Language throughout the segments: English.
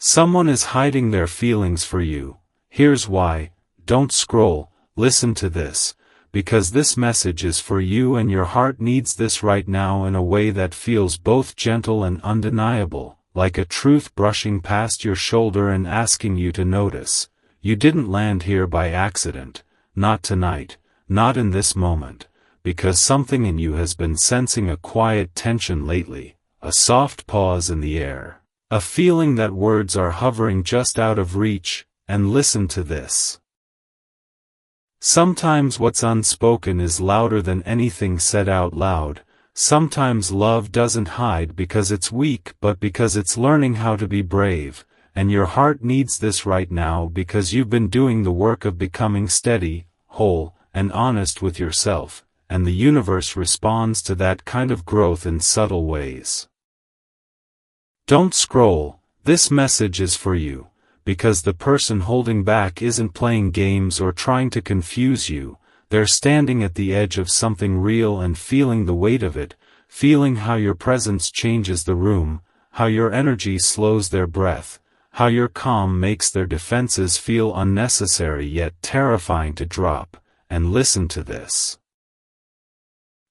Someone is hiding their feelings for you. Here's why. Don't scroll, listen to this, because this message is for you and your heart needs this right now in a way that feels both gentle and undeniable, like a truth brushing past your shoulder and asking you to notice. You didn't land here by accident, not tonight, not in this moment, because something in you has been sensing a quiet tension lately, a soft pause in the air, a feeling that words are hovering just out of reach. And listen to this. Sometimes what's unspoken is louder than anything said out loud. Sometimes love doesn't hide because it's weak but because it's learning how to be brave, and your heart needs this right now because you've been doing the work of becoming steady, whole, and honest with yourself, and the universe responds to that kind of growth in subtle ways. Don't scroll, this message is for you. Because the person holding back isn't playing games or trying to confuse you, they're standing at the edge of something real and feeling the weight of it, feeling how your presence changes the room, how your energy slows their breath, how your calm makes their defenses feel unnecessary yet terrifying to drop. And listen to this.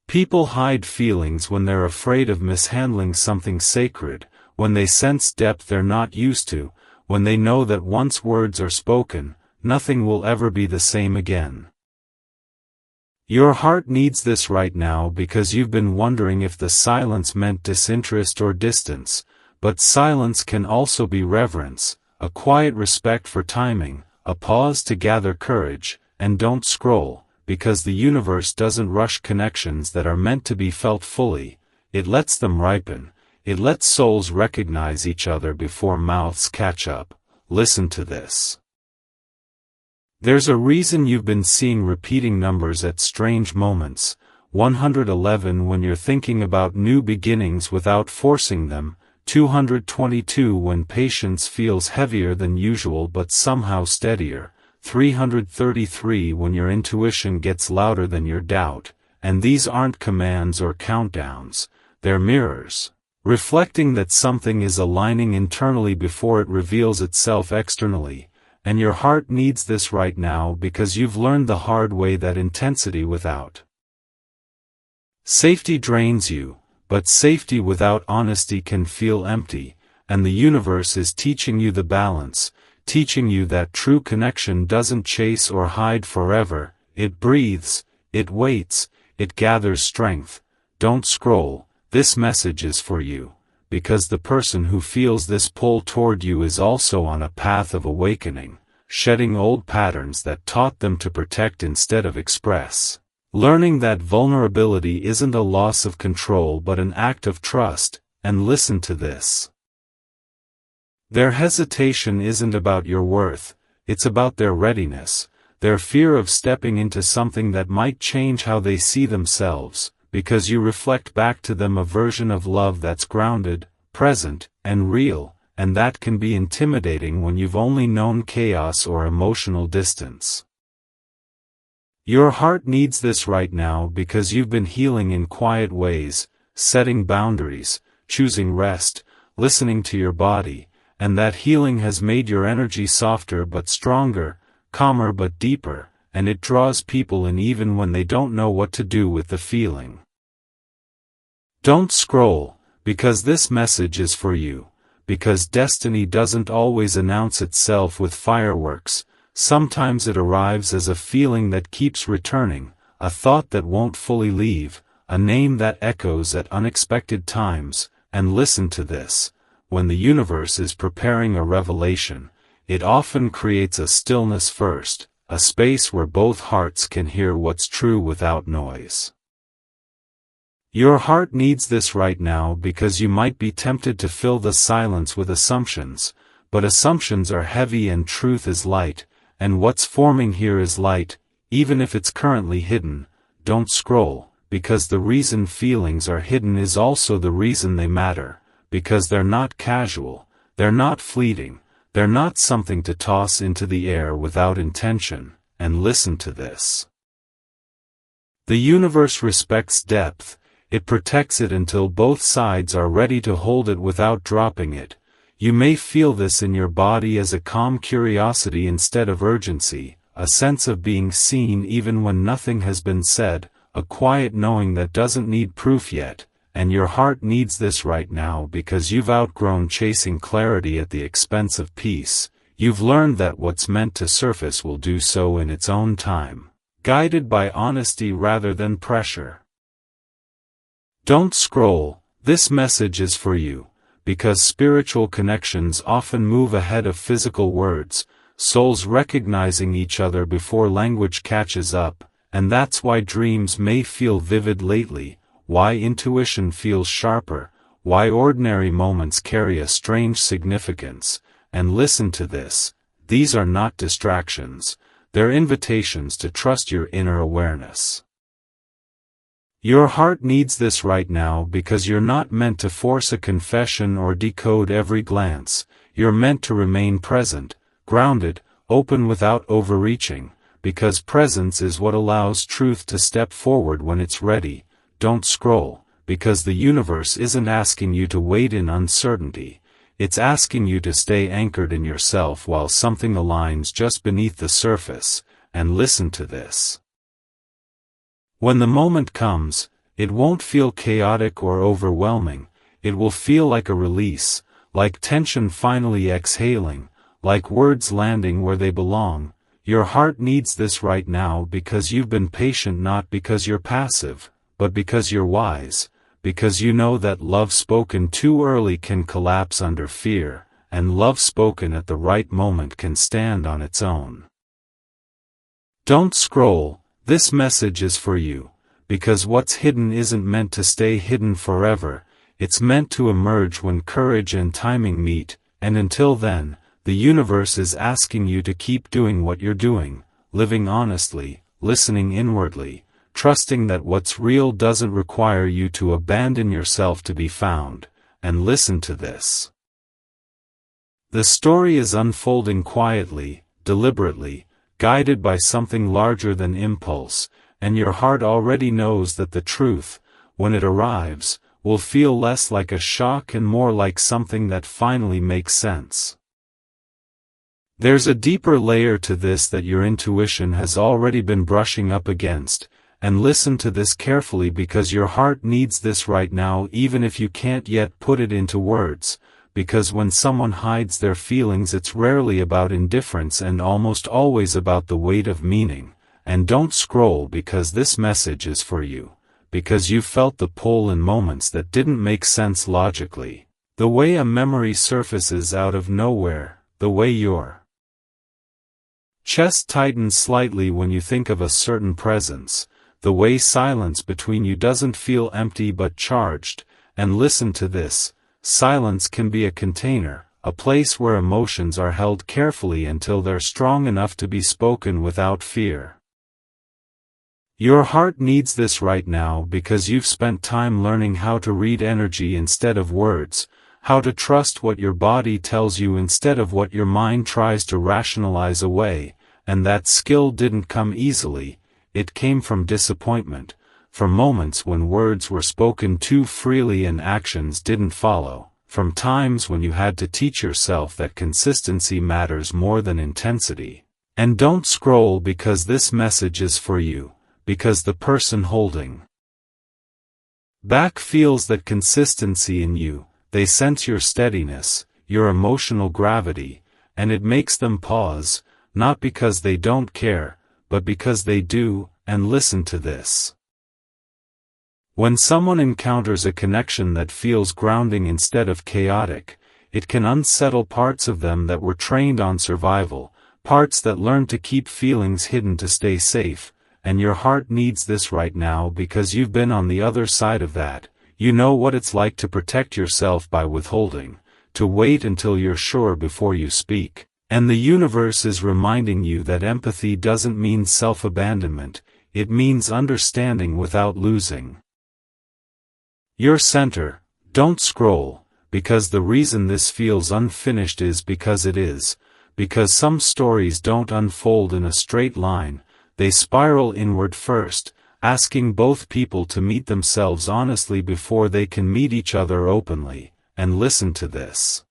People hide feelings when they're afraid of mishandling something sacred, when they sense depth they're not used to, when they know that once words are spoken, nothing will ever be the same again. Your heart needs this right now because you've been wondering if the silence meant disinterest or distance, but silence can also be reverence, a quiet respect for timing, a pause to gather courage. And don't scroll, because the universe doesn't rush connections that are meant to be felt fully, it lets them ripen. It lets souls recognize each other before mouths catch up. Listen to this. There's a reason you've been seeing repeating numbers at strange moments. 111 when you're thinking about new beginnings without forcing them. 222 when patience feels heavier than usual but somehow steadier. 333 when your intuition gets louder than your doubt. And these aren't commands or countdowns. They're mirrors. Reflecting that something is aligning internally before it reveals itself externally, and your heart needs this right now because you've learned the hard way that intensity without safety drains you, but safety without honesty can feel empty, and the universe is teaching you the balance, teaching you that true connection doesn't chase or hide forever, it breathes, it waits, it gathers strength. Don't scroll. This message is for you, because the person who feels this pull toward you is also on a path of awakening, shedding old patterns that taught them to protect instead of express, learning that vulnerability isn't a loss of control but an act of trust. And listen to this. Their hesitation isn't about your worth, it's about their readiness, their fear of stepping into something that might change how they see themselves. Because you reflect back to them a version of love that's grounded, present, and real, and that can be intimidating when you've only known chaos or emotional distance. Your heart needs this right now because you've been healing in quiet ways, setting boundaries, choosing rest, listening to your body, and that healing has made your energy softer but stronger, calmer but deeper. And it draws people in even when they don't know what to do with the feeling. Don't scroll, because this message is for you, because destiny doesn't always announce itself with fireworks, sometimes it arrives as a feeling that keeps returning, a thought that won't fully leave, a name that echoes at unexpected times. And listen to this, when the universe is preparing a revelation, it often creates a stillness first. A space where both hearts can hear what's true without noise. Your heart needs this right now because you might be tempted to fill the silence with assumptions, but assumptions are heavy and truth is light, and what's forming here is light, even if it's currently hidden. Don't scroll, because the reason feelings are hidden is also the reason they matter, because they're not casual, they're not fleeting. They're not something to toss into the air without intention. And listen to this. The universe respects depth, it protects it until both sides are ready to hold it without dropping it. You may feel this in your body as a calm curiosity instead of urgency, a sense of being seen even when nothing has been said, a quiet knowing that doesn't need proof yet, and your heart needs this right now because you've outgrown chasing clarity at the expense of peace. You've learned that what's meant to surface will do so in its own time, guided by honesty rather than pressure. Don't scroll, this message is for you, because spiritual connections often move ahead of physical words, souls recognizing each other before language catches up, and that's why dreams may feel vivid lately, why intuition feels sharper, why ordinary moments carry a strange significance. And listen to this, these are not distractions, they're invitations to trust your inner awareness. Your heart needs this right now because you're not meant to force a confession or decode every glance, you're meant to remain present, grounded, open without overreaching, because presence is what allows truth to step forward when it's ready. Don't scroll, because the universe isn't asking you to wait in uncertainty. It's asking you to stay anchored in yourself while something aligns just beneath the surface, and listen to this. When the moment comes, it won't feel chaotic or overwhelming, it will feel like a release, like tension finally exhaling, like words landing where they belong. Your heart needs this right now because you've been patient, not because you're passive, but because you're wise. Because you know that love spoken too early can collapse under fear, and love spoken at the right moment can stand on its own. Don't scroll, this message is for you, because what's hidden isn't meant to stay hidden forever, it's meant to emerge when courage and timing meet, and until then, the universe is asking you to keep doing what you're doing, living honestly, listening inwardly, trusting that what's real doesn't require you to abandon yourself to be found, and listen to this. The story is unfolding quietly, deliberately, guided by something larger than impulse, and your heart already knows that the truth, when it arrives, will feel less like a shock and more like something that finally makes sense. There's a deeper layer to this that your intuition has already been brushing up against, and listen to this carefully because your heart needs this right now even if you can't yet put it into words, because when someone hides their feelings it's rarely about indifference and almost always about the weight of meaning. And don't scroll because this message is for you, because you felt the pull in moments that didn't make sense logically, the way a memory surfaces out of nowhere, the way your chest tightens slightly when you think of a certain presence, the way silence between you doesn't feel empty but charged. And listen to this, silence can be a container, a place where emotions are held carefully until they're strong enough to be spoken without fear. Your heart needs this right now because you've spent time learning how to read energy instead of words, how to trust what your body tells you instead of what your mind tries to rationalize away, and that skill didn't come easily. It came from disappointment, from moments when words were spoken too freely and actions didn't follow, from times when you had to teach yourself that consistency matters more than intensity. And don't scroll because this message is for you, because the person holding back feels that consistency in you, they sense your steadiness, your emotional gravity, and it makes them pause, not because they don't care, but because they do. And listen to this. When someone encounters a connection that feels grounding instead of chaotic, it can unsettle parts of them that were trained on survival, parts that learn to keep feelings hidden to stay safe, and your heart needs this right now because you've been on the other side of that. You know what it's like to protect yourself by withholding, to wait until you're sure before you speak. And the universe is reminding you that empathy doesn't mean self-abandonment, it means understanding without losing your center. Don't scroll, because the reason this feels unfinished is because it is, because some stories don't unfold in a straight line, they spiral inward first, asking both people to meet themselves honestly before they can meet each other openly. And listen to this.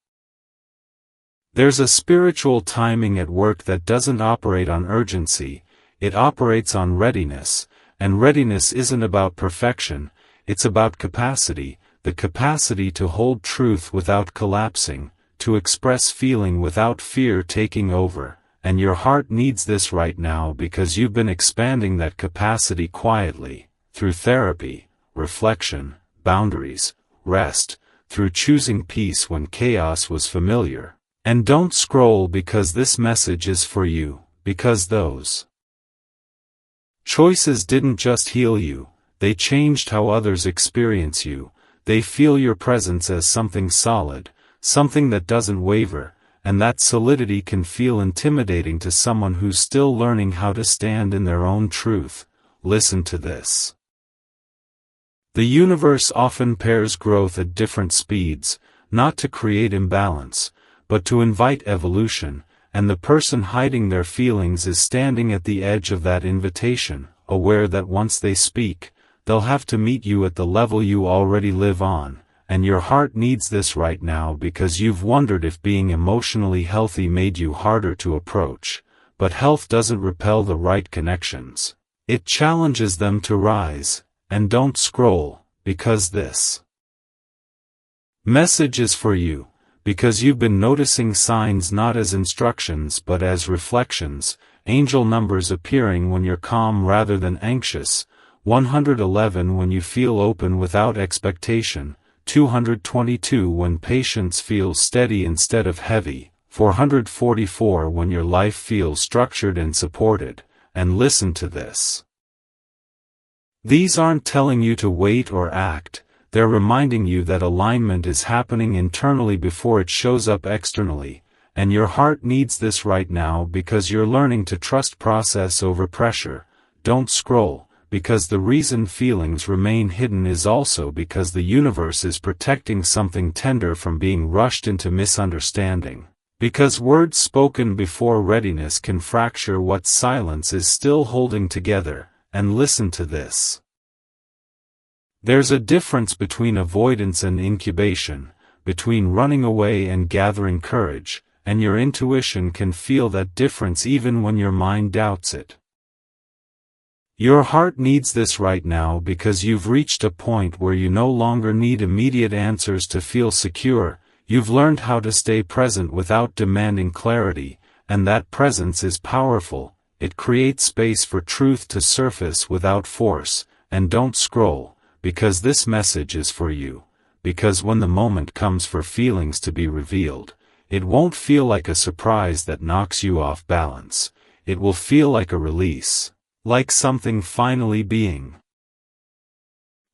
There's a spiritual timing at work that doesn't operate on urgency, it operates on readiness, and readiness isn't about perfection, it's about capacity, the capacity to hold truth without collapsing, to express feeling without fear taking over, and your heart needs this right now because you've been expanding that capacity quietly, through therapy, reflection, boundaries, rest, through choosing peace when chaos was familiar. And don't scroll because this message is for you, because those choices didn't just heal you, they changed how others experience you, they feel your presence as something solid, something that doesn't waver, and that solidity can feel intimidating to someone who's still learning how to stand in their own truth. Listen to this. The universe often pairs growth at different speeds, not to create imbalance, but to invite evolution, and the person hiding their feelings is standing at the edge of that invitation, aware that once they speak, they'll have to meet you at the level you already live on, and your heart needs this right now because you've wondered if being emotionally healthy made you harder to approach, but health doesn't repel the right connections. It challenges them to rise, and don't scroll, because this message is for you. Because you've been noticing signs not as instructions but as reflections, angel numbers appearing when you're calm rather than anxious, 111 when you feel open without expectation, 222 when patience feels steady instead of heavy, 444 when your life feels structured and supported, and listen to this. These aren't telling you to wait or act. They're reminding you that alignment is happening internally before it shows up externally, and your heart needs this right now because you're learning to trust process over pressure. Don't scroll, because the reason feelings remain hidden is also because the universe is protecting something tender from being rushed into misunderstanding. Because words spoken before readiness can fracture what silence is still holding together, and listen to this. There's a difference between avoidance and incubation, between running away and gathering courage, and your intuition can feel that difference even when your mind doubts it. Your heart needs this right now because you've reached a point where you no longer need immediate answers to feel secure, you've learned how to stay present without demanding clarity, and that presence is powerful, it creates space for truth to surface without force, and don't scroll. Because this message is for you, because when the moment comes for feelings to be revealed, it won't feel like a surprise that knocks you off balance, it will feel like a release, like something finally being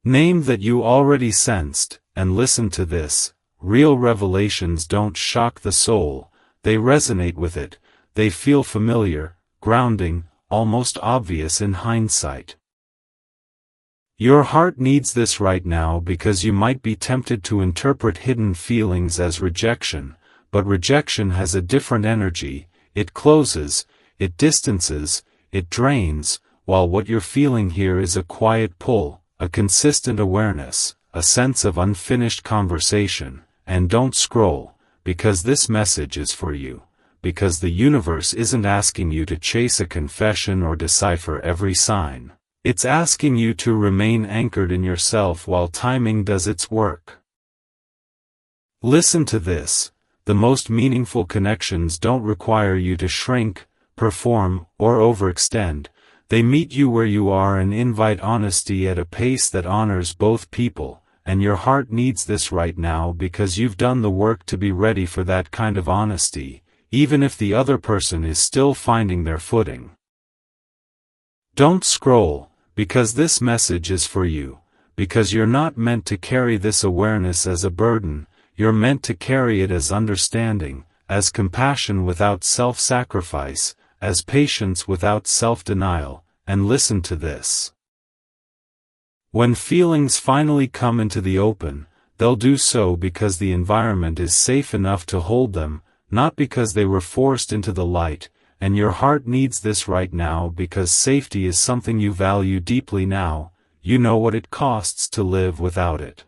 named that you already sensed, and listen to this, real revelations don't shock the soul, they resonate with it, they feel familiar, grounding, almost obvious in hindsight. Your heart needs this right now because you might be tempted to interpret hidden feelings as rejection, but rejection has a different energy, it closes, it distances, it drains, while what you're feeling here is a quiet pull, a consistent awareness, a sense of unfinished conversation, and don't scroll, because this message is for you, because the universe isn't asking you to chase a confession or decipher every sign. It's asking you to remain anchored in yourself while timing does its work. Listen to this, the most meaningful connections don't require you to shrink, perform, or overextend, they meet you where you are and invite honesty at a pace that honors both people, and your heart needs this right now because you've done the work to be ready for that kind of honesty, even if the other person is still finding their footing. Don't scroll. Because this message is for you, because you're not meant to carry this awareness as a burden, you're meant to carry it as understanding, as compassion without self-sacrifice, as patience without self-denial, and listen to this. When feelings finally come into the open, they'll do so because the environment is safe enough to hold them, not because they were forced into the light. And your heart needs this right now because safety is something you value deeply now, you know what it costs to live without it.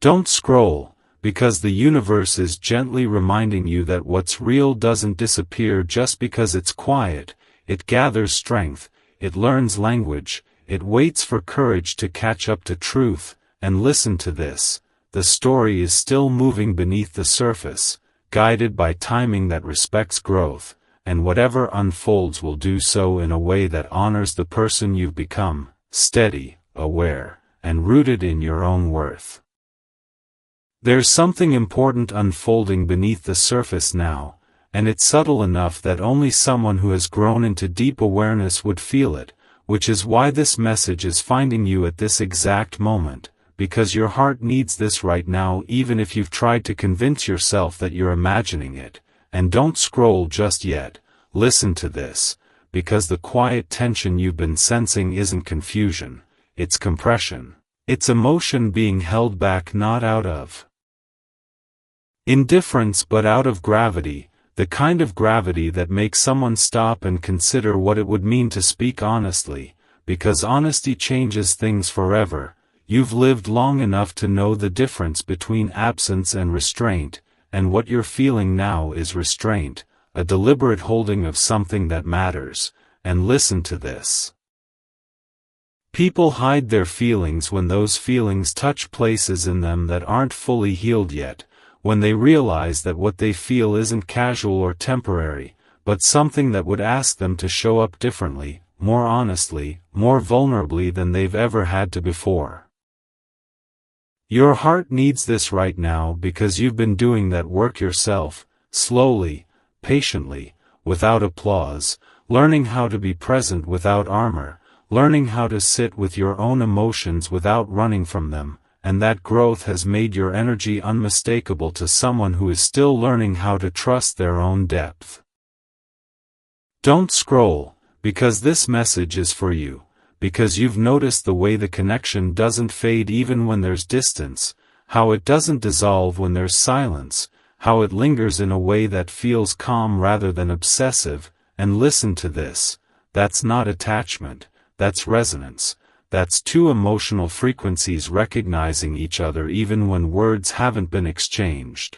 Don't scroll, because the universe is gently reminding you that what's real doesn't disappear just because it's quiet. It gathers strength, it learns language, it waits for courage to catch up to truth. And listen to this, the story is still moving beneath the surface, guided by timing that respects growth, and whatever unfolds will do so in a way that honors the person you've become, steady, aware, and rooted in your own worth. There's something important unfolding beneath the surface now, and it's subtle enough that only someone who has grown into deep awareness would feel it, which is why this message is finding you at this exact moment, because your heart needs this right now even if you've tried to convince yourself that you're imagining it. And don't scroll just yet, listen to this, because the quiet tension you've been sensing isn't confusion, it's compression. It's emotion being held back, not out of indifference but out of gravity, the kind of gravity that makes someone stop and consider what it would mean to speak honestly, because honesty changes things forever. You've lived long enough to know the difference between absence and restraint, and what you're feeling now is restraint, a deliberate holding of something that matters. And listen to this. People hide their feelings when those feelings touch places in them that aren't fully healed yet, when they realize that what they feel isn't casual or temporary, but something that would ask them to show up differently, more honestly, more vulnerably than they've ever had to before. Your heart needs this right now because you've been doing that work yourself, slowly, patiently, without applause, learning how to be present without armor, learning how to sit with your own emotions without running from them, and that growth has made your energy unmistakable to someone who is still learning how to trust their own depth. Don't scroll, because this message is for you, because you've noticed the way the connection doesn't fade even when there's distance, how it doesn't dissolve when there's silence, how it lingers in a way that feels calm rather than obsessive. And listen to this, that's not attachment, that's resonance. That's two emotional frequencies recognizing each other even when words haven't been exchanged.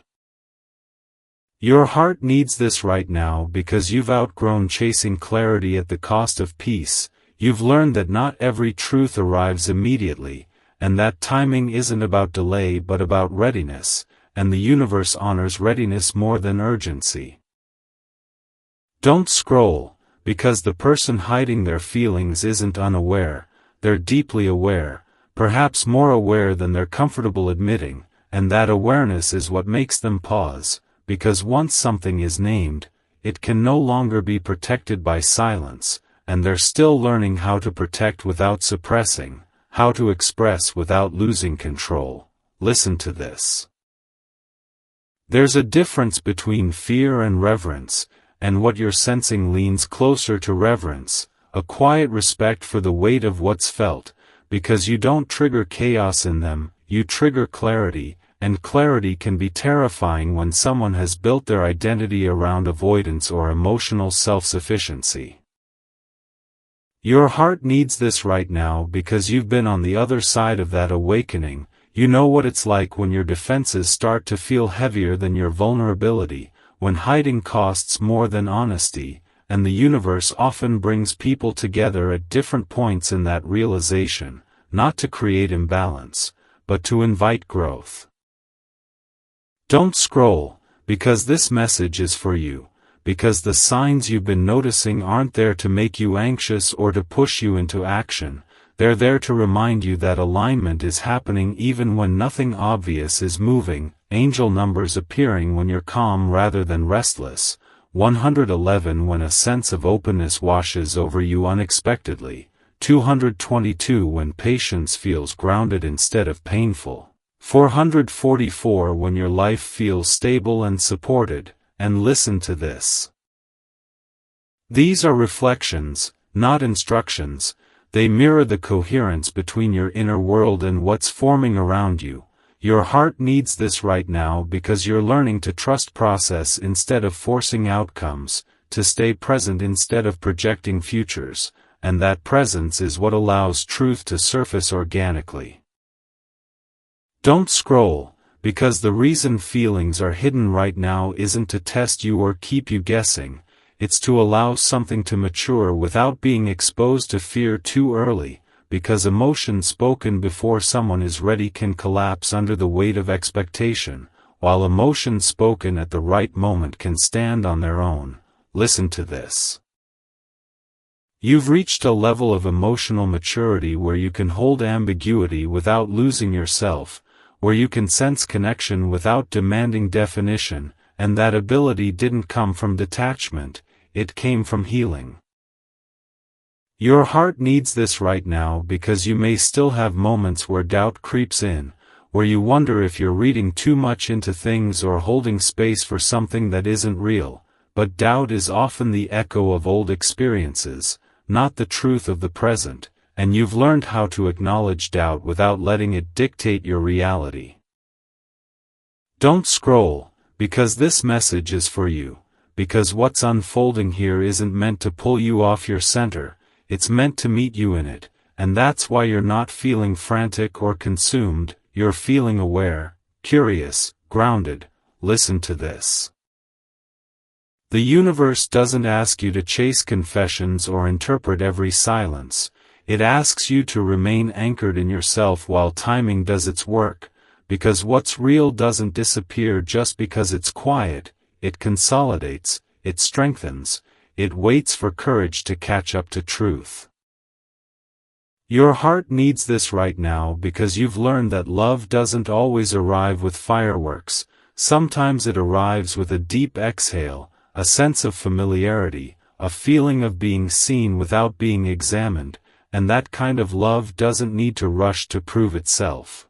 Your heart needs this right now because you've outgrown chasing clarity at the cost of peace. You've learned that not every truth arrives immediately, and that timing isn't about delay but about readiness, and the universe honors readiness more than urgency. Don't scroll, because the person hiding their feelings isn't unaware. They're deeply aware, perhaps more aware than they're comfortable admitting, and that awareness is what makes them pause, because once something is named, it can no longer be protected by silence, and they're still learning how to protect without suppressing, how to express without losing control. Listen to this. There's a difference between fear and reverence, and what you're sensing leans closer to reverence. A quiet respect for the weight of what's felt, because you don't trigger chaos in them, you trigger clarity, and clarity can be terrifying when someone has built their identity around avoidance or emotional self-sufficiency. Your heart needs this right now because you've been on the other side of that awakening. You know what it's like when your defenses start to feel heavier than your vulnerability, when hiding costs more than honesty. And the universe often brings people together at different points in that realization, not to create imbalance, but to invite growth. Don't scroll, because this message is for you, because the signs you've been noticing aren't there to make you anxious or to push you into action, they're there to remind you that alignment is happening even when nothing obvious is moving, angel numbers appearing when you're calm rather than restless. 111 when a sense of openness washes over you unexpectedly, 222 when patience feels grounded instead of painful, 444 when your life feels stable and supported. And listen to this. These are reflections, not instructions. They mirror the coherence between your inner world and what's forming around you. Your heart needs this right now because you're learning to trust process instead of forcing outcomes, to stay present instead of projecting futures, and that presence is what allows truth to surface organically. Don't scroll, because the reason feelings are hidden right now isn't to test you or keep you guessing, it's to allow something to mature without being exposed to fear too early, because emotion spoken before someone is ready can collapse under the weight of expectation, while emotion spoken at the right moment can stand on their own. Listen to this. You've reached a level of emotional maturity where you can hold ambiguity without losing yourself, where you can sense connection without demanding definition, and that ability didn't come from detachment, it came from healing. Your heart needs this right now because you may still have moments where doubt creeps in, where you wonder if you're reading too much into things or holding space for something that isn't real, but doubt is often the echo of old experiences, not the truth of the present, and you've learned how to acknowledge doubt without letting it dictate your reality. Don't scroll, because this message is for you, because what's unfolding here isn't meant to pull you off your center, it's meant to meet you in it, and that's why you're not feeling frantic or consumed, you're feeling aware, curious, grounded. Listen to this. The universe doesn't ask you to chase confessions or interpret every silence, it asks you to remain anchored in yourself while timing does its work, because what's real doesn't disappear just because it's quiet, it consolidates, it strengthens, it waits for courage to catch up to truth. Your heart needs this right now because you've learned that love doesn't always arrive with fireworks, sometimes it arrives with a deep exhale, a sense of familiarity, a feeling of being seen without being examined, and that kind of love doesn't need to rush to prove itself.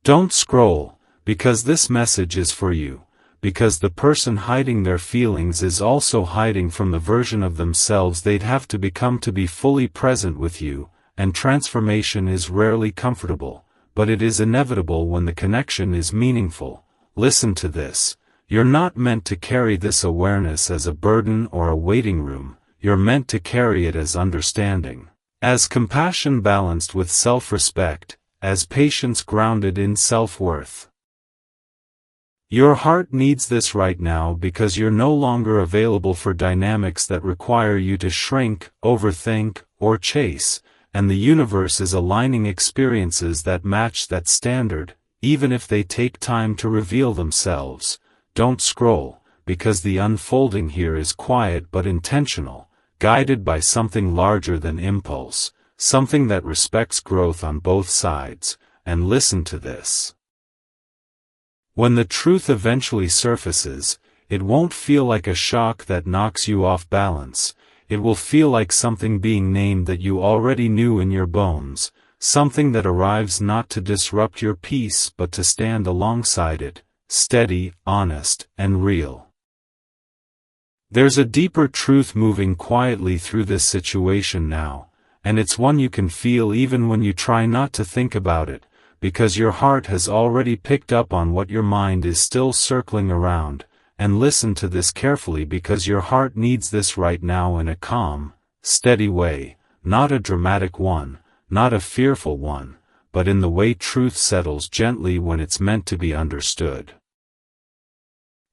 Don't scroll, because this message is for you, because the person hiding their feelings is also hiding from the version of themselves they'd have to become to be fully present with you, and transformation is rarely comfortable, but it is inevitable when the connection is meaningful. Listen to this. You're not meant to carry this awareness as a burden or a waiting room, you're meant to carry it as understanding, as compassion balanced with self-respect, as patience grounded in self-worth. Your heart needs this right now because you're no longer available for dynamics that require you to shrink, overthink, or chase, and the universe is aligning experiences that match that standard, even if they take time to reveal themselves. Don't scroll, because the unfolding here is quiet but intentional, guided by something larger than impulse, something that respects growth on both sides, and listen to this. When the truth eventually surfaces, it won't feel like a shock that knocks you off balance, it will feel like something being named that you already knew in your bones, something that arrives not to disrupt your peace but to stand alongside it, steady, honest, and real. There's a deeper truth moving quietly through this situation now, and it's one you can feel even when you try not to think about it, because your heart has already picked up on what your mind is still circling around, and listen to this carefully because your heart needs this right now in a calm, steady way, not a dramatic one, not a fearful one, but in the way truth settles gently when it's meant to be understood.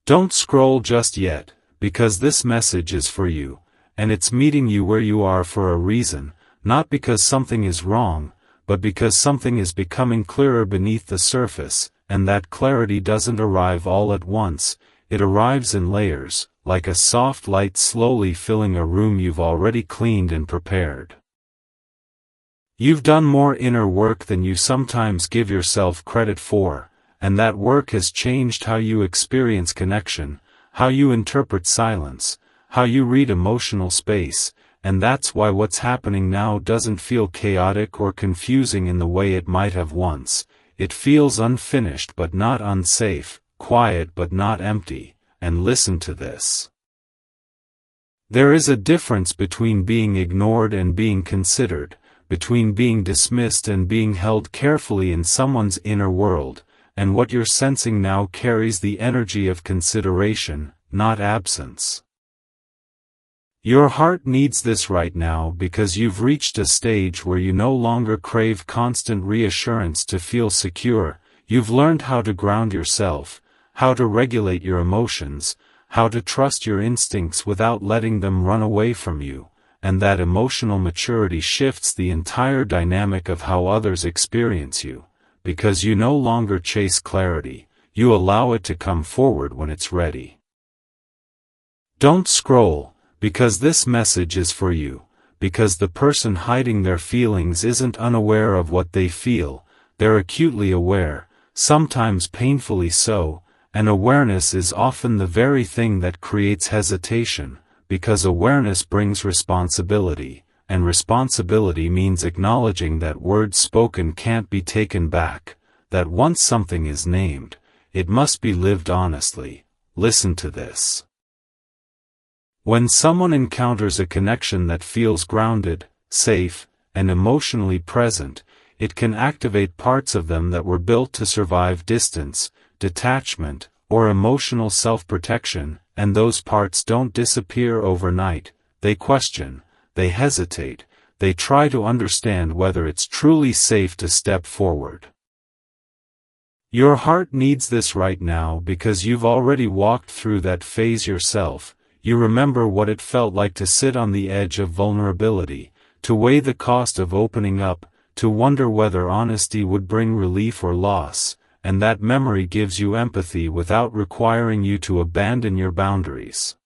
Don't scroll just yet, because this message is for you, and it's meeting you where you are for a reason, not because something is wrong, but because something is becoming clearer beneath the surface, and that clarity doesn't arrive all at once, it arrives in layers, like a soft light slowly filling a room you've already cleaned and prepared. You've done more inner work than you sometimes give yourself credit for, and that work has changed how you experience connection, how you interpret silence, how you read emotional space, and that's why what's happening now doesn't feel chaotic or confusing in the way it might have once. It feels unfinished but not unsafe, quiet but not empty, and listen to this. There is a difference between being ignored and being considered, between being dismissed and being held carefully in someone's inner world, and what you're sensing now carries the energy of consideration, not absence. Your heart needs this right now because you've reached a stage where you no longer crave constant reassurance to feel secure, You've learned how to ground yourself, how to regulate your emotions, how to trust your instincts without letting them run away from you, and that emotional maturity shifts the entire dynamic of how others experience you, because you no longer chase clarity, you allow it to come forward when it's ready. Don't scroll, because this message is for you, because the person hiding their feelings isn't unaware of what they feel, they're acutely aware, sometimes painfully so, and awareness is often the very thing that creates hesitation, because awareness brings responsibility, and responsibility means acknowledging that words spoken can't be taken back, that once something is named, it must be lived honestly. Listen to this. When someone encounters a connection that feels grounded, safe, and emotionally present, it can activate parts of them that were built to survive distance, detachment, or emotional self-protection, and those parts don't disappear overnight. They question, they hesitate, they try to understand whether it's truly safe to step forward. Your heart needs this right now because you've already walked through that phase yourself. You remember what it felt like to sit on the edge of vulnerability, to weigh the cost of opening up, to wonder whether honesty would bring relief or loss, and that memory gives you empathy without requiring you to abandon your boundaries.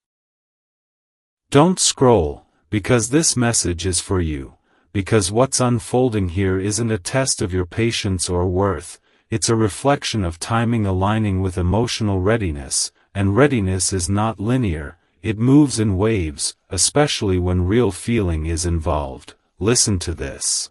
Don't scroll, because this message is for you, because what's unfolding here isn't a test of your patience or worth, it's a reflection of timing aligning with emotional readiness, and readiness is not linear. It moves in waves, especially when real feeling is involved. Listen to this.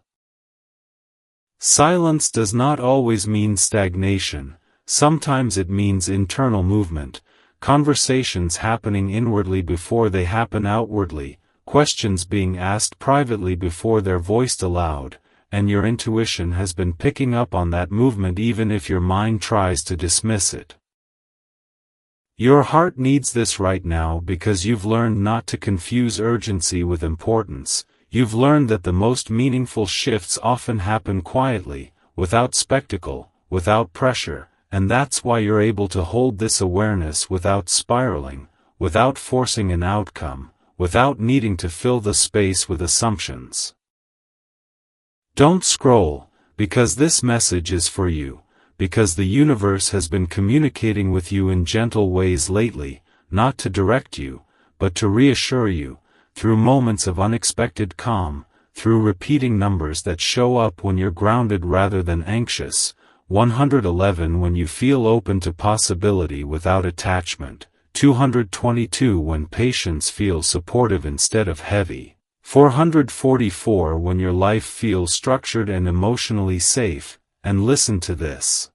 Silence does not always mean stagnation, sometimes it means internal movement, conversations happening inwardly before they happen outwardly, questions being asked privately before they're voiced aloud, and your intuition has been picking up on that movement even if your mind tries to dismiss it. Your heart needs this right now because you've learned not to confuse urgency with importance. You've learned that the most meaningful shifts often happen quietly, without spectacle, without pressure, and that's why you're able to hold this awareness without spiraling, without forcing an outcome, without needing to fill the space with assumptions. Don't scroll, because this message is for you. Because the universe has been communicating with you in gentle ways lately, not to direct you, but to reassure you, through moments of unexpected calm, through repeating numbers that show up when you're grounded rather than anxious, 111 when you feel open to possibility without attachment, 222 when patience feels supportive instead of heavy, 444 when your life feels structured and emotionally safe. And listen to this.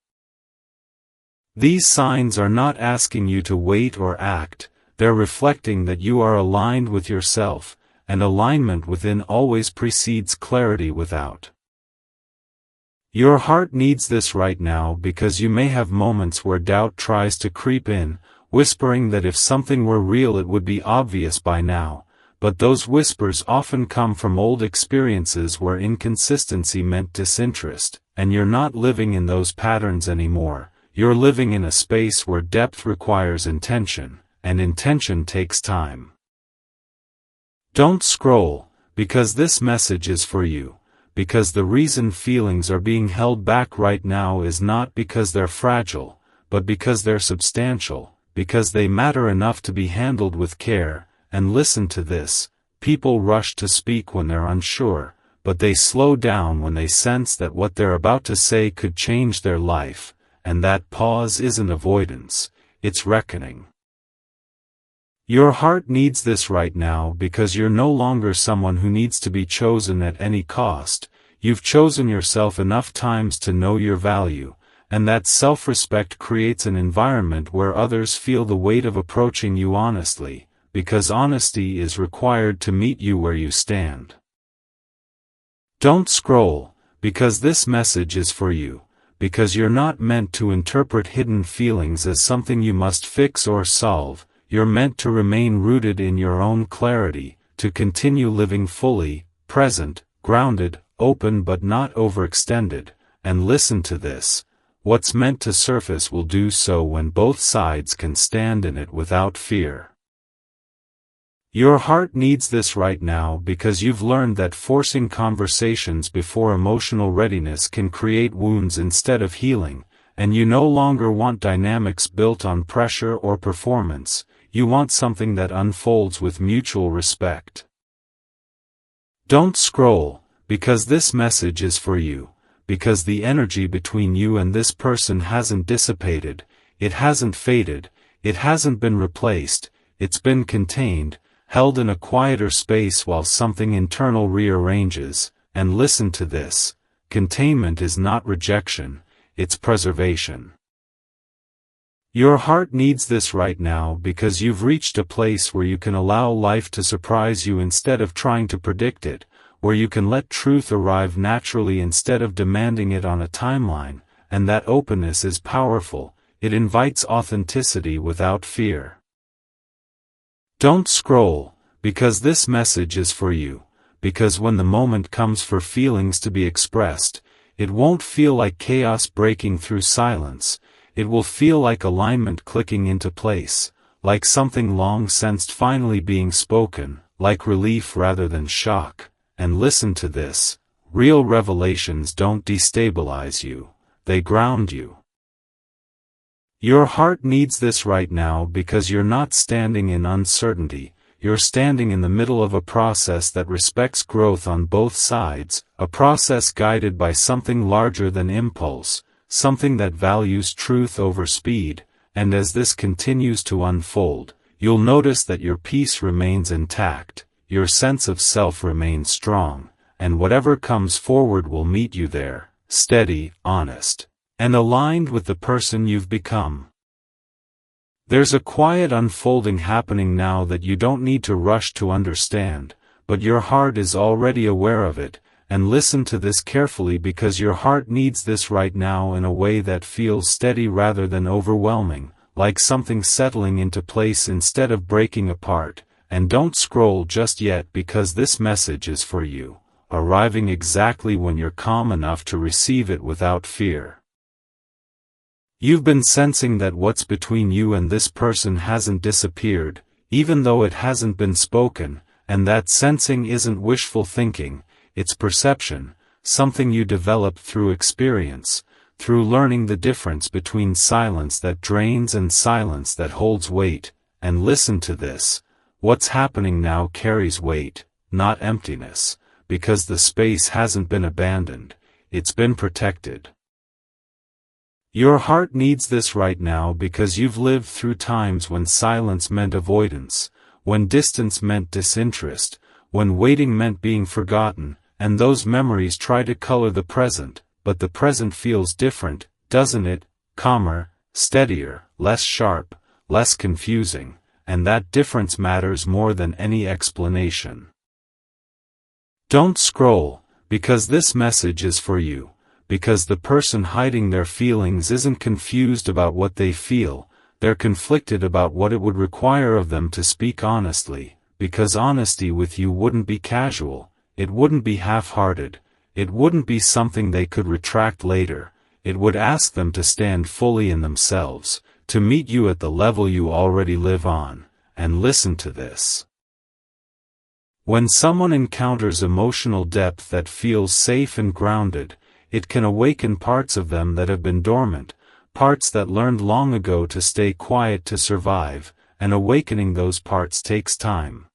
These signs are not asking you to wait or act, they're reflecting that you are aligned with yourself, and alignment within always precedes clarity without. Your heart needs this right now because you may have moments where doubt tries to creep in, whispering that if something were real it would be obvious by now, but those whispers often come from old experiences where inconsistency meant disinterest. And you're not living in those patterns anymore, you're living in a space where depth requires intention, and intention takes time. Don't scroll, because this message is for you, because the reason feelings are being held back right now is not because they're fragile, but because they're substantial, because they matter enough to be handled with care. And listen to this, people rush to speak when they're unsure, but they slow down when they sense that what they're about to say could change their life, and that pause isn't avoidance, it's reckoning. Your heart needs this right now because you're no longer someone who needs to be chosen at any cost. You've chosen yourself enough times to know your value, and that self-respect creates an environment where others feel the weight of approaching you honestly, because honesty is required to meet you where you stand. Don't scroll, because this message is for you, because you're not meant to interpret hidden feelings as something you must fix or solve, you're meant to remain rooted in your own clarity, to continue living fully, present, grounded, open but not overextended. And listen to this, What's meant to surface will do so when both sides can stand in it without fear. Your heart needs this right now because you've learned that forcing conversations before emotional readiness can create wounds instead of healing, and you no longer want dynamics built on pressure or performance. You want something that unfolds with mutual respect. Don't scroll, because this message is for you, because the energy between you and this person hasn't dissipated, it hasn't faded, it hasn't been replaced, it's been contained, held in a quieter space while something internal rearranges. And listen to this: containment is not rejection, it's preservation. Your heart needs this right now because you've reached a place where you can allow life to surprise you instead of trying to predict it, where you can let truth arrive naturally instead of demanding it on a timeline, and that openness is powerful. It invites authenticity without fear. Don't scroll, because this message is for you, because when the moment comes for feelings to be expressed, it won't feel like chaos breaking through silence, it will feel like alignment clicking into place, like something long sensed finally being spoken, like relief rather than shock. And listen to this: real revelations don't destabilize you, they ground you. Your heart needs this right now because you're not standing in uncertainty, you're standing in the middle of a process that respects growth on both sides, a process guided by something larger than impulse, something that values truth over speed. And as this continues to unfold, you'll notice that your peace remains intact, your sense of self remains strong, and whatever comes forward will meet you there, steady, honest, and aligned with the person you've become. There's a quiet unfolding happening now that you don't need to rush to understand, but your heart is already aware of it. And listen to this carefully, because your heart needs this right now in a way that feels steady rather than overwhelming, like something settling into place instead of breaking apart. And don't scroll just yet, because this message is for you, arriving exactly when you're calm enough to receive it without fear. You've been sensing that what's between you and this person hasn't disappeared, even though it hasn't been spoken, and that sensing isn't wishful thinking, it's perception, something you developed through experience, through learning the difference between silence that drains and silence that holds weight. And listen to this: what's happening now carries weight, not emptiness, because the space hasn't been abandoned, it's been protected. Your heart needs this right now because you've lived through times when silence meant avoidance, when distance meant disinterest, when waiting meant being forgotten, and those memories try to color the present, but the present feels different, doesn't it? Calmer, steadier, less sharp, less confusing, and that difference matters more than any explanation. Don't scroll, because this message is for you, because the person hiding their feelings isn't confused about what they feel, they're conflicted about what it would require of them to speak honestly, because honesty with you wouldn't be casual, it wouldn't be half-hearted, it wouldn't be something they could retract later, it would ask them to stand fully in themselves, to meet you at the level you already live on. And listen to this: when someone encounters emotional depth that feels safe and grounded, it can awaken parts of them that have been dormant, parts that learned long ago to stay quiet to survive, and awakening those parts takes time.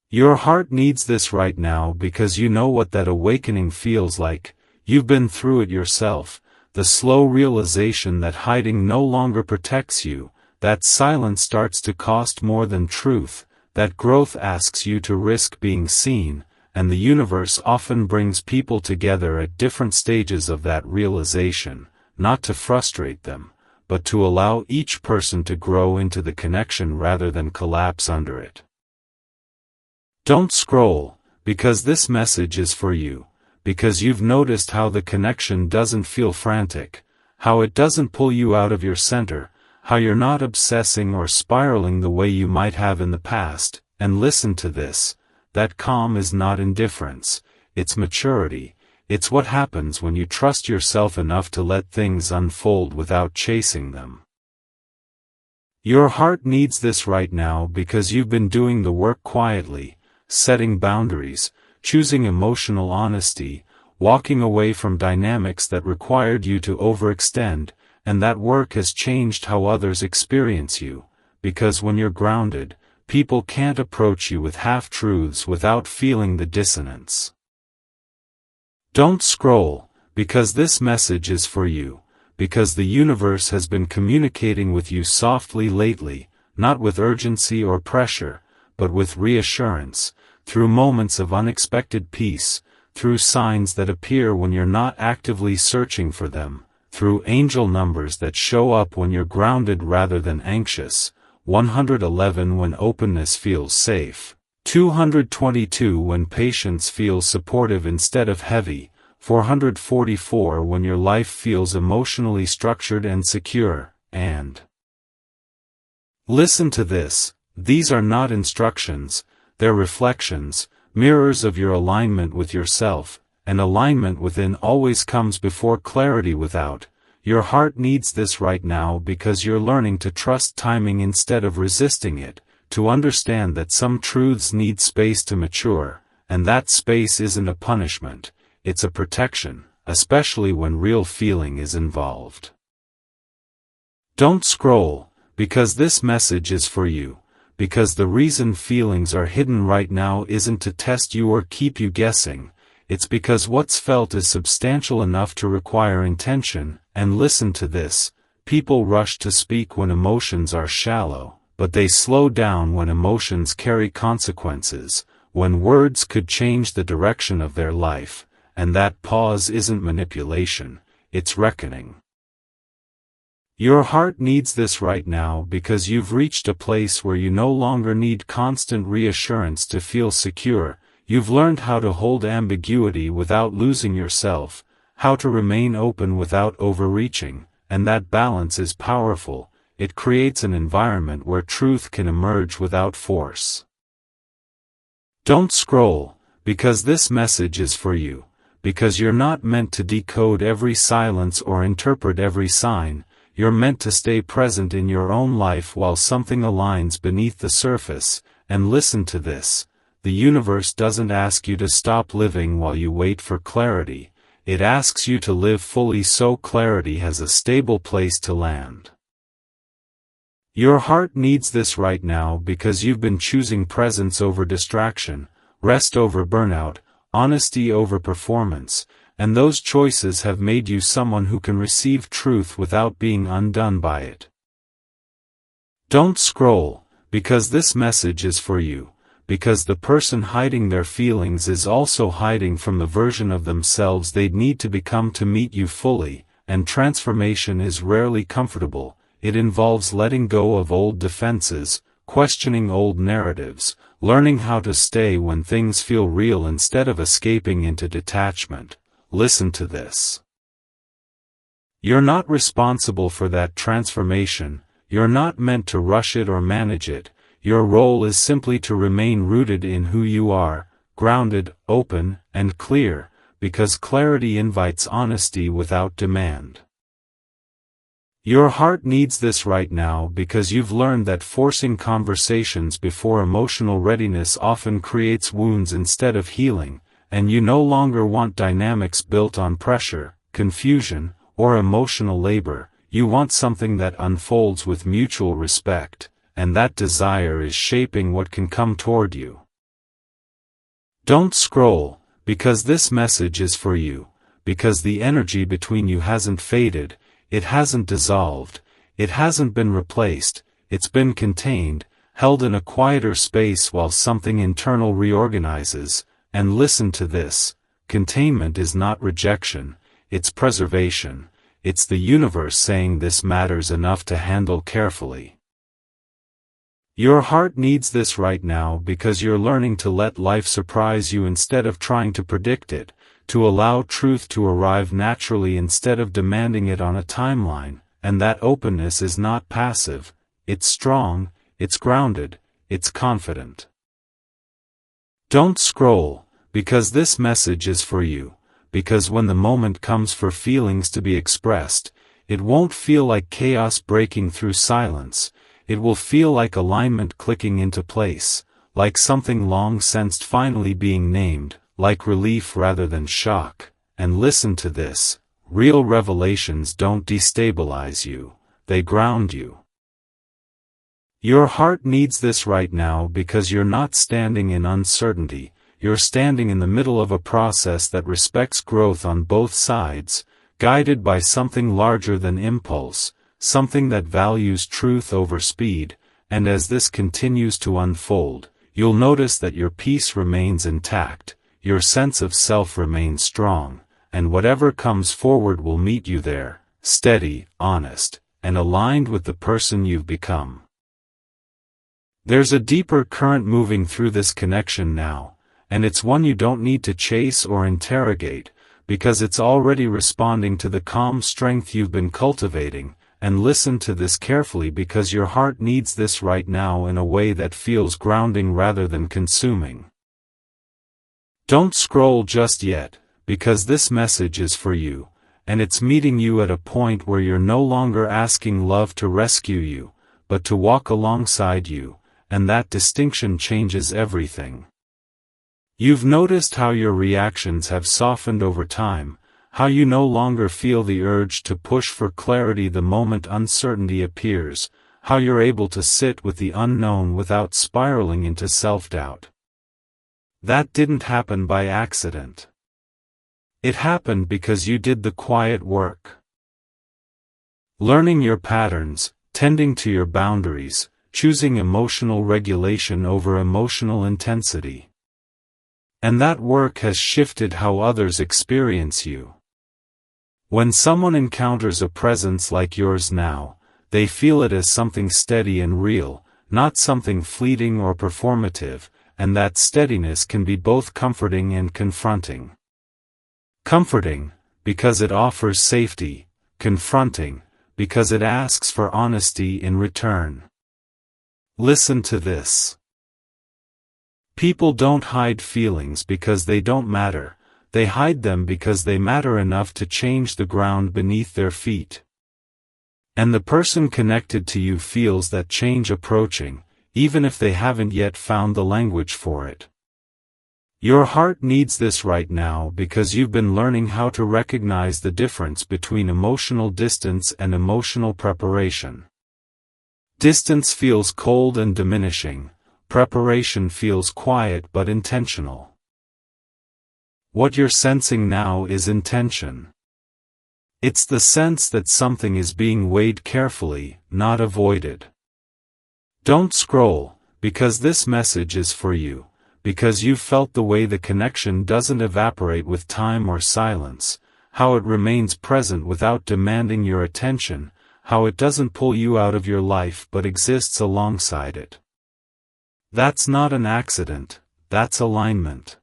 Your heart needs this right now because you know what that awakening feels like, you've been through it yourself, the slow realization that hiding no longer protects you, that silence starts to cost more than truth, that growth asks you to risk being seen. And the universe often brings people together at different stages of that realization, not to frustrate them, but to allow each person to grow into the connection rather than collapse under it. Don't scroll, because this message is for you, because you've noticed how the connection doesn't feel frantic, how it doesn't pull you out of your center, how you're not obsessing or spiraling the way you might have in the past. And listen to this: that calm is not indifference, it's maturity, it's what happens when you trust yourself enough to let things unfold without chasing them. Your heart needs this right now because you've been doing the work quietly, setting boundaries, choosing emotional honesty, walking away from dynamics that required you to overextend, and that work has changed how others experience you, because when you're grounded, people can't approach you with half-truths without feeling the dissonance. Don't scroll, because this message is for you, because the universe has been communicating with you softly lately, not with urgency or pressure, but with reassurance, through moments of unexpected peace, through signs that appear when you're not actively searching for them, through angel numbers that show up when you're grounded rather than anxious, 111 when openness feels safe, 222 when patience feels supportive instead of heavy, 444 when your life feels emotionally structured and secure, and listen to this, these are not instructions, they're reflections, mirrors of your alignment with yourself, and alignment within always comes before clarity without. Your heart needs this right now because you're learning to trust timing instead of resisting it, to understand that some truths need space to mature, and that space isn't a punishment, it's a protection, especially when real feeling is involved. Don't scroll, because this message is for you, because the reason feelings are hidden right now isn't to test you or keep you guessing, it's because what's felt is substantial enough to require intention, and listen to this, people rush to speak when emotions are shallow, but they slow down when emotions carry consequences, when words could change the direction of their life, and that pause isn't manipulation, it's reckoning. Your heart needs this right now because you've reached a place where you no longer need constant reassurance to feel secure, you've learned how to hold ambiguity without losing yourself, how to remain open without overreaching, and that balance is powerful, it creates an environment where truth can emerge without force. Don't scroll, because this message is for you, because you're not meant to decode every silence or interpret every sign, you're meant to stay present in your own life while something aligns beneath the surface, and listen to this, the universe doesn't ask you to stop living while you wait for clarity, it asks you to live fully so clarity has a stable place to land. Your heart needs this right now because you've been choosing presence over distraction, rest over burnout, honesty over performance, and those choices have made you someone who can receive truth without being undone by it. Don't scroll, because this message is for you, because the person hiding their feelings is also hiding from the version of themselves they'd need to become to meet you fully, and transformation is rarely comfortable, it involves letting go of old defenses, questioning old narratives, learning how to stay when things feel real instead of escaping into detachment. Listen to this. You're not responsible for that transformation, you're not meant to rush it or manage it, your role is simply to remain rooted in who you are, grounded, open, and clear, because clarity invites honesty without demand. Your heart needs this right now because you've learned that forcing conversations before emotional readiness often creates wounds instead of healing, and you no longer want dynamics built on pressure, confusion, or emotional labor, you want something that unfolds with mutual respect, and that desire is shaping what can come toward you. Don't scroll, because this message is for you, because the energy between you hasn't faded, it hasn't dissolved, it hasn't been replaced, it's been contained, held in a quieter space while something internal reorganizes, and listen to this, containment is not rejection, it's preservation, it's the universe saying this matters enough to handle carefully. Your heart needs this right now because you're learning to let life surprise you instead of trying to predict it, to allow truth to arrive naturally instead of demanding it on a timeline, and that openness is not passive, it's strong, it's grounded, it's confident. Don't scroll, because this message is for you, because when the moment comes for feelings to be expressed, it won't feel like chaos breaking through silence, it will feel like alignment clicking into place, like something long sensed finally being named, like relief rather than shock. And listen to this, real revelations don't destabilize you, they ground you. Your heart needs this right now because you're not standing in uncertainty, you're standing in the middle of a process that respects growth on both sides, guided by something larger than impulse, something that values truth over speed, and as this continues to unfold, you'll notice that your peace remains intact, your sense of self remains strong, and whatever comes forward will meet you there, steady, honest, and aligned with the person you've become. There's a deeper current moving through this connection now, and it's one you don't need to chase or interrogate, because it's already responding to the calm strength you've been cultivating. And listen to this carefully because your heart needs this right now in a way that feels grounding rather than consuming. Don't scroll just yet, because this message is for you, and it's meeting you at a point where you're no longer asking love to rescue you, but to walk alongside you, and that distinction changes everything. You've noticed how your reactions have softened over time, how you no longer feel the urge to push for clarity the moment uncertainty appears, how you're able to sit with the unknown without spiraling into self-doubt. That didn't happen by accident. It happened because you did the quiet work. Learning your patterns, tending to your boundaries, choosing emotional regulation over emotional intensity. And that work has shifted how others experience you. When someone encounters a presence like yours now, they feel it as something steady and real, not something fleeting or performative, and that steadiness can be both comforting and confronting. Comforting, because it offers safety, confronting, because it asks for honesty in return. Listen to this. People don't hide feelings because they don't matter, they hide them because they matter enough to change the ground beneath their feet. And the person connected to you feels that change approaching, even if they haven't yet found the language for it. Your heart needs this right now because you've been learning how to recognize the difference between emotional distance and emotional preparation. Distance feels cold and diminishing, preparation feels quiet but intentional. What you're sensing now is intention. It's the sense that something is being weighed carefully, not avoided. Don't scroll, because this message is for you, because you've felt the way the connection doesn't evaporate with time or silence, how it remains present without demanding your attention, how it doesn't pull you out of your life but exists alongside it. That's not an accident, that's alignment.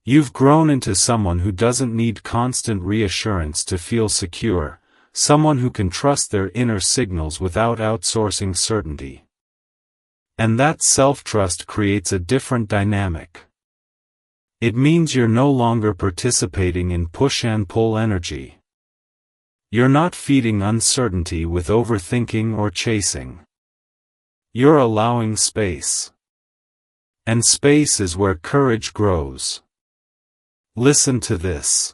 You've grown into someone who doesn't need constant reassurance to feel secure, someone who can trust their inner signals without outsourcing certainty. And that self-trust creates a different dynamic. It means you're no longer participating in push and pull energy. You're not feeding uncertainty with overthinking or chasing. You're allowing space. And space is where courage grows. Listen to this.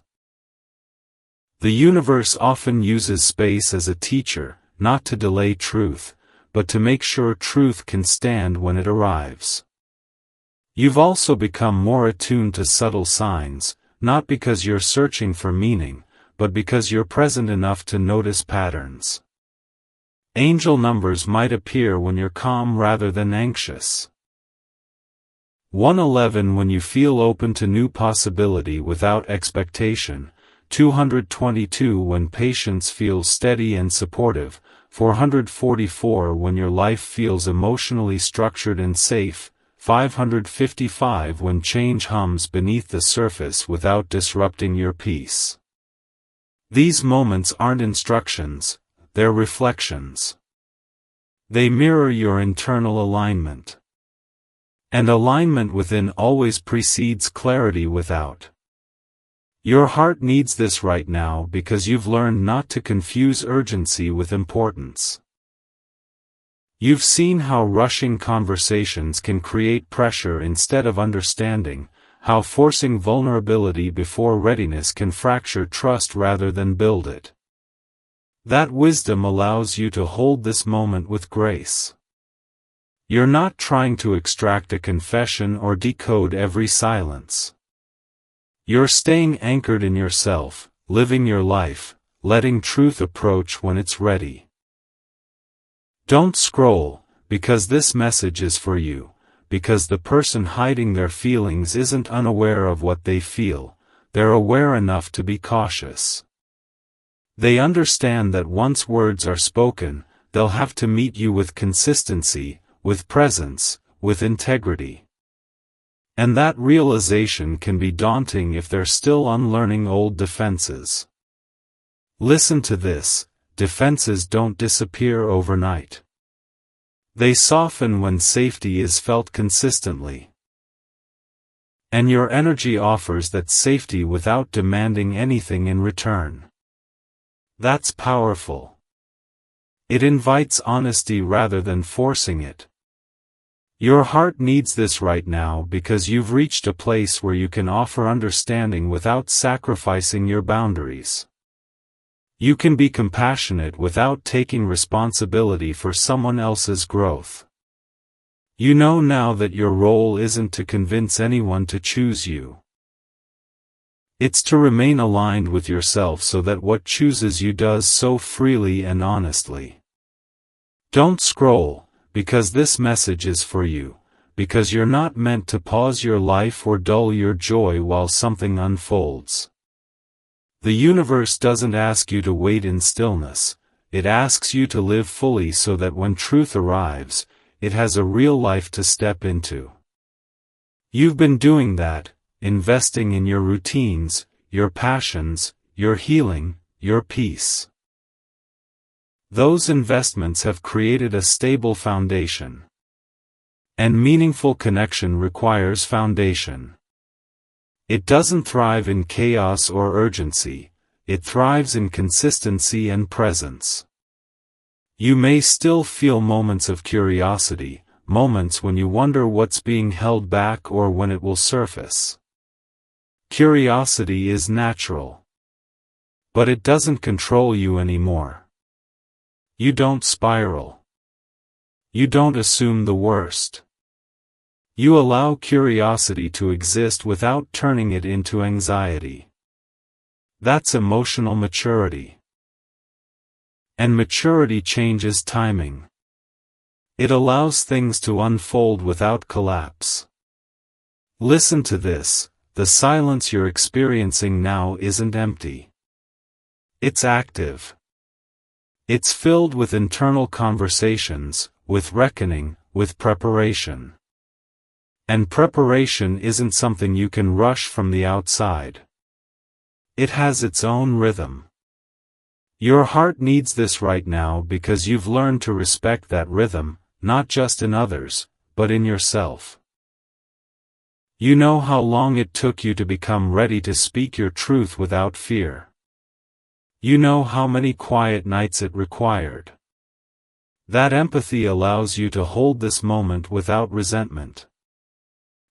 The universe often uses space as a teacher, not to delay truth, but to make sure truth can stand when it arrives. You've also become more attuned to subtle signs, not because you're searching for meaning, but because you're present enough to notice patterns. Angel numbers might appear when you're calm rather than anxious. 111 when you feel open to new possibility without expectation, 222 when patience feels steady and supportive, 444 when your life feels emotionally structured and safe, 555 when change hums beneath the surface without disrupting your peace. These moments aren't instructions, they're reflections. They mirror your internal alignment. And alignment within always precedes clarity without. Your heart needs this right now because you've learned not to confuse urgency with importance. You've seen how rushing conversations can create pressure instead of understanding, how forcing vulnerability before readiness can fracture trust rather than build it. That wisdom allows you to hold this moment with grace. You're not trying to extract a confession or decode every silence. You're staying anchored in yourself, living your life, letting truth approach when it's ready. Don't scroll, because this message is for you, because the person hiding their feelings isn't unaware of what they feel, they're aware enough to be cautious. They understand that once words are spoken, they'll have to meet you with consistency, with presence, with integrity. And that realization can be daunting if they're still unlearning old defenses. Listen to this: defenses don't disappear overnight. They soften when safety is felt consistently. And your energy offers that safety without demanding anything in return. That's powerful. It invites honesty rather than forcing it. Your heart needs this right now because you've reached a place where you can offer understanding without sacrificing your boundaries. You can be compassionate without taking responsibility for someone else's growth. You know now that your role isn't to convince anyone to choose you. It's to remain aligned with yourself so that what chooses you does so freely and honestly. Don't scroll, because this message is for you, because you're not meant to pause your life or dull your joy while something unfolds. The universe doesn't ask you to wait in stillness, it asks you to live fully so that when truth arrives, it has a real life to step into. You've been doing that, investing in your routines, your passions, your healing, your peace. Those investments have created a stable foundation. And meaningful connection requires foundation. It doesn't thrive in chaos or urgency, it thrives in consistency and presence. You may still feel moments of curiosity, moments when you wonder what's being held back or when it will surface. Curiosity is natural. But it doesn't control you anymore. You don't spiral. You don't assume the worst. You allow curiosity to exist without turning it into anxiety. That's emotional maturity. And maturity changes timing. It allows things to unfold without collapse. Listen to this: the silence you're experiencing now isn't empty. It's active. It's filled with internal conversations, with reckoning, with preparation. And preparation isn't something you can rush from the outside. It has its own rhythm. Your heart needs this right now because you've learned to respect that rhythm, not just in others, but in yourself. You know how long it took you to become ready to speak your truth without fear. You know how many quiet nights it required. That empathy allows you to hold this moment without resentment.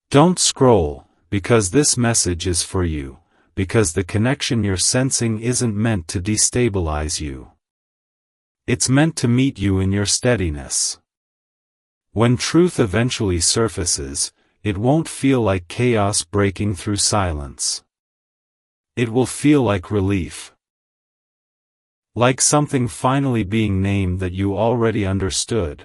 Don't scroll, because this message is for you, because the connection you're sensing isn't meant to destabilize you. It's meant to meet you in your steadiness. When truth eventually surfaces, it won't feel like chaos breaking through silence. It will feel like relief. Like something finally being named that you already understood.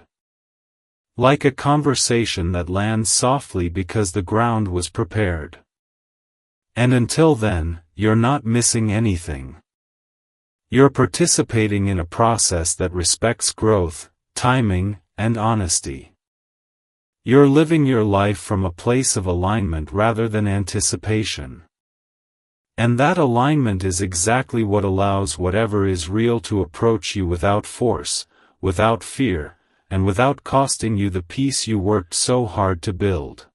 Like a conversation that lands softly because the ground was prepared. And until then, you're not missing anything. You're participating in a process that respects growth, timing, and honesty. You're living your life from a place of alignment rather than anticipation. And that alignment is exactly what allows whatever is real to approach you without force, without fear, and without costing you the peace you worked so hard to build.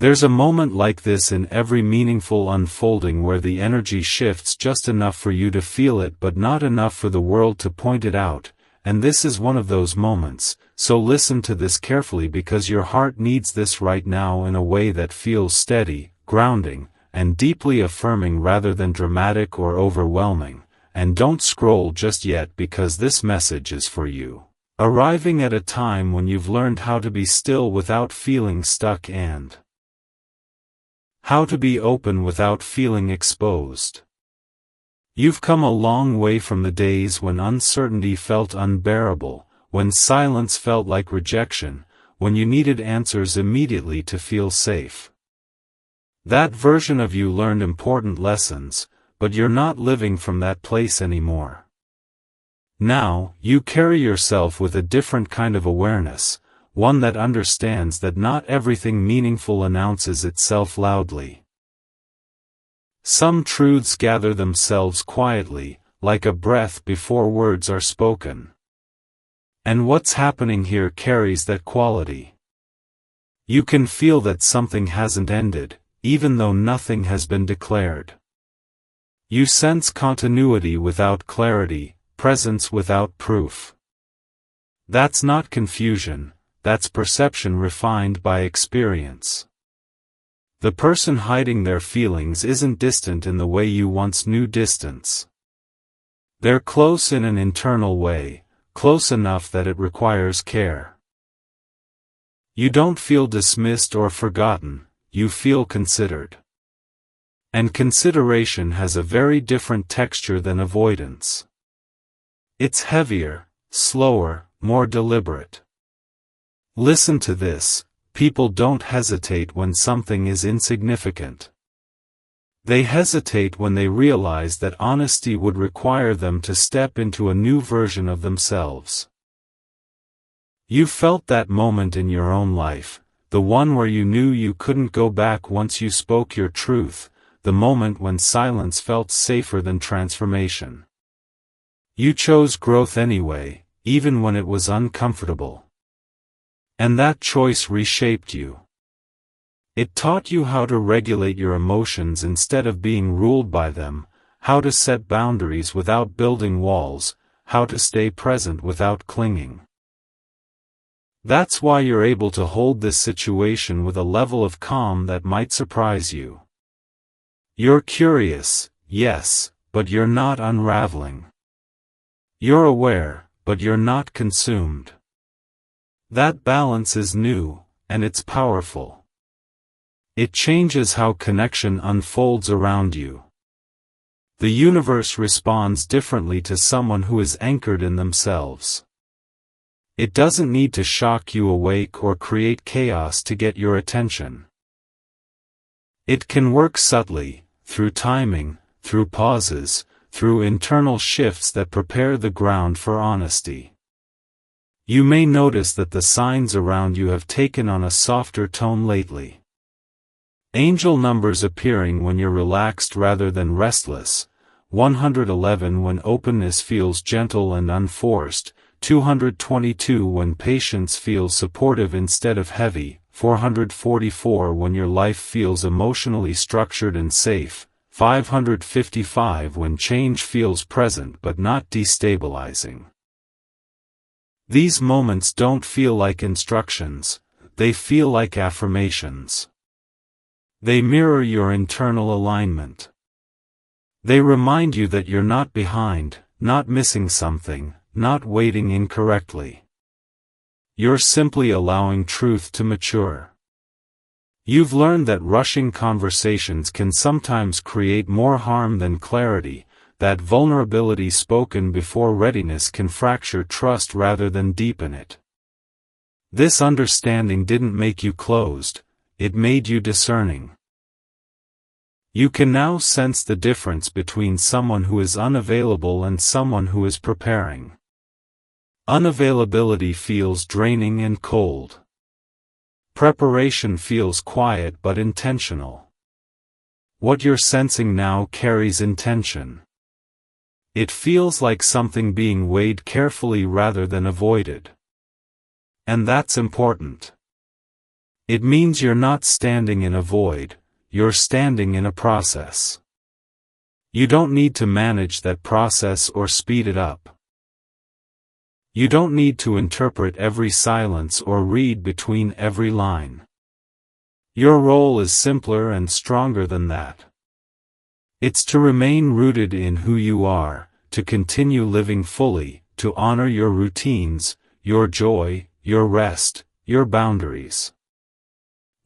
There's a moment like this in every meaningful unfolding where the energy shifts just enough for you to feel it but not enough for the world to point it out, and this is one of those moments, so listen to this carefully because your heart needs this right now in a way that feels steady, grounding, and deeply affirming rather than dramatic or overwhelming, and don't scroll just yet because this message is for you. Arriving at a time when you've learned how to be still without feeling stuck and how to be open without feeling exposed. You've come a long way from the days when uncertainty felt unbearable, when silence felt like rejection, when you needed answers immediately to feel safe. That version of you learned important lessons, but you're not living from that place anymore. Now, you carry yourself with a different kind of awareness, one that understands that not everything meaningful announces itself loudly. Some truths gather themselves quietly, like a breath before words are spoken. And what's happening here carries that quality. You can feel that something hasn't ended, even though nothing has been declared. You sense continuity without clarity, presence without proof. That's not confusion, that's perception refined by experience. The person hiding their feelings isn't distant in the way you once knew distance. They're close in an internal way, close enough that it requires care. You don't feel dismissed or forgotten, you feel considered. And consideration has a very different texture than avoidance. It's heavier, slower, more deliberate. Listen to this, people don't hesitate when something is insignificant. They hesitate when they realize that honesty would require them to step into a new version of themselves. You felt that moment in your own life, the one where you knew you couldn't go back once you spoke your truth, the moment when silence felt safer than transformation. You chose growth anyway, even when it was uncomfortable. And that choice reshaped you. It taught you how to regulate your emotions instead of being ruled by them, how to set boundaries without building walls, how to stay present without clinging. That's why you're able to hold this situation with a level of calm that might surprise you. You're curious, yes, but you're not unraveling. You're aware, but you're not consumed. That balance is new, and it's powerful. It changes how connection unfolds around you. The universe responds differently to someone who is anchored in themselves. It doesn't need to shock you awake or create chaos to get your attention. It can work subtly, through timing, through pauses, through internal shifts that prepare the ground for honesty. You may notice that the signs around you have taken on a softer tone lately. Angel numbers appearing when you're relaxed rather than restless, 111 when openness feels gentle and unforced, 222 when patience feels supportive instead of heavy, 444 when your life feels emotionally structured and safe, 555 when change feels present but not destabilizing. These moments don't feel like instructions, they feel like affirmations. They mirror your internal alignment. They remind you that you're not behind, not missing something, not waiting incorrectly. You're simply allowing truth to mature. You've learned that rushing conversations can sometimes create more harm than clarity, that vulnerability spoken before readiness can fracture trust rather than deepen it. This understanding didn't make you closed, it made you discerning. You can now sense the difference between someone who is unavailable and someone who is preparing. Unavailability feels draining and cold. Preparation feels quiet but intentional. What you're sensing now carries intention. It feels like something being weighed carefully rather than avoided. And that's important. It means you're not standing in a void, you're standing in a process. You don't need to manage that process or speed it up. You don't need to interpret every silence or read between every line. Your role is simpler and stronger than that. It's to remain rooted in who you are, to continue living fully, to honor your routines, your joy, your rest, your boundaries.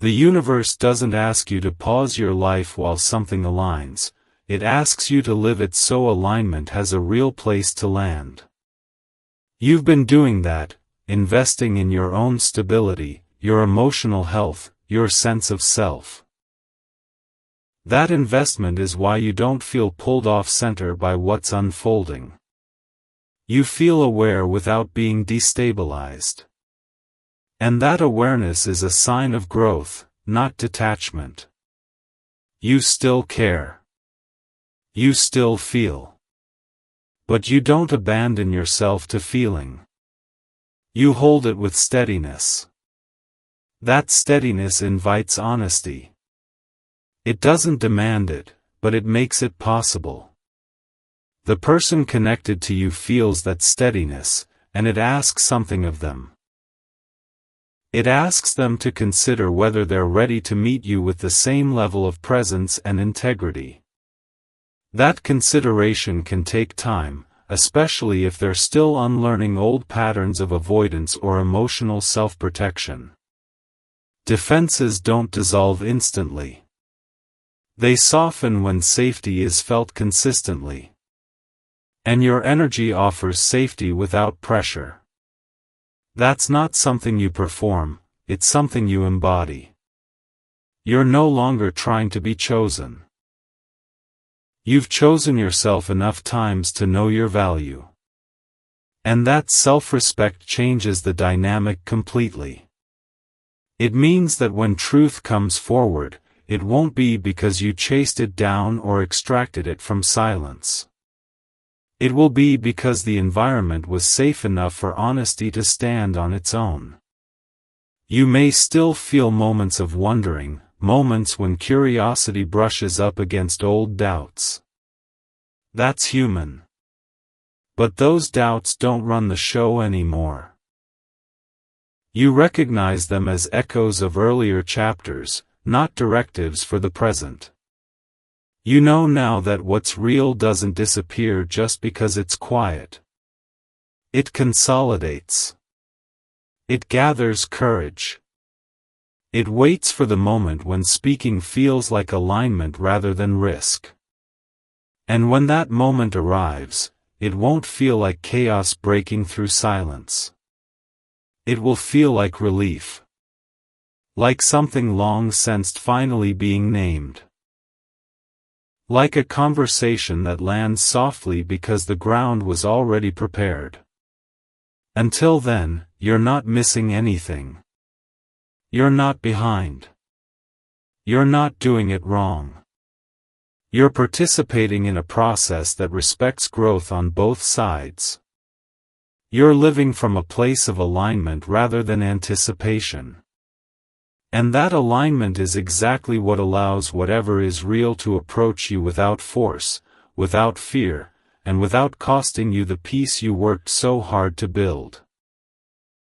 The universe doesn't ask you to pause your life while something aligns, it asks you to live it so alignment has a real place to land. You've been doing that, investing in your own stability, your emotional health, your sense of self. That investment is why you don't feel pulled off center by what's unfolding. You feel aware without being destabilized. And that awareness is a sign of growth, not detachment. You still care. You still feel. But you don't abandon yourself to feeling. You hold it with steadiness. That steadiness invites honesty. It doesn't demand it, but it makes it possible. The person connected to you feels that steadiness, and it asks something of them. It asks them to consider whether they're ready to meet you with the same level of presence and integrity. That consideration can take time, especially if they're still unlearning old patterns of avoidance or emotional self-protection. Defenses don't dissolve instantly. They soften when safety is felt consistently. And your energy offers safety without pressure. That's not something you perform, it's something you embody. You're no longer trying to be chosen. You've chosen yourself enough times to know your value. And that self-respect changes the dynamic completely. It means that when truth comes forward, it won't be because you chased it down or extracted it from silence. It will be because the environment was safe enough for honesty to stand on its own. You may still feel moments of wondering, moments when curiosity brushes up against old doubts. That's human. But those doubts don't run the show anymore. You recognize them as echoes of earlier chapters, not directives for the present. You know now that what's real doesn't disappear just because it's quiet. It consolidates. It gathers courage. It waits for the moment when speaking feels like alignment rather than risk. And when that moment arrives, it won't feel like chaos breaking through silence. It will feel like relief. Like something long sensed finally being named. Like a conversation that lands softly because the ground was already prepared. Until then, you're not missing anything. You're not behind. You're not doing it wrong. You're participating in a process that respects growth on both sides. You're living from a place of alignment rather than anticipation. And that alignment is exactly what allows whatever is real to approach you without force, without fear, and without costing you the peace you worked so hard to build.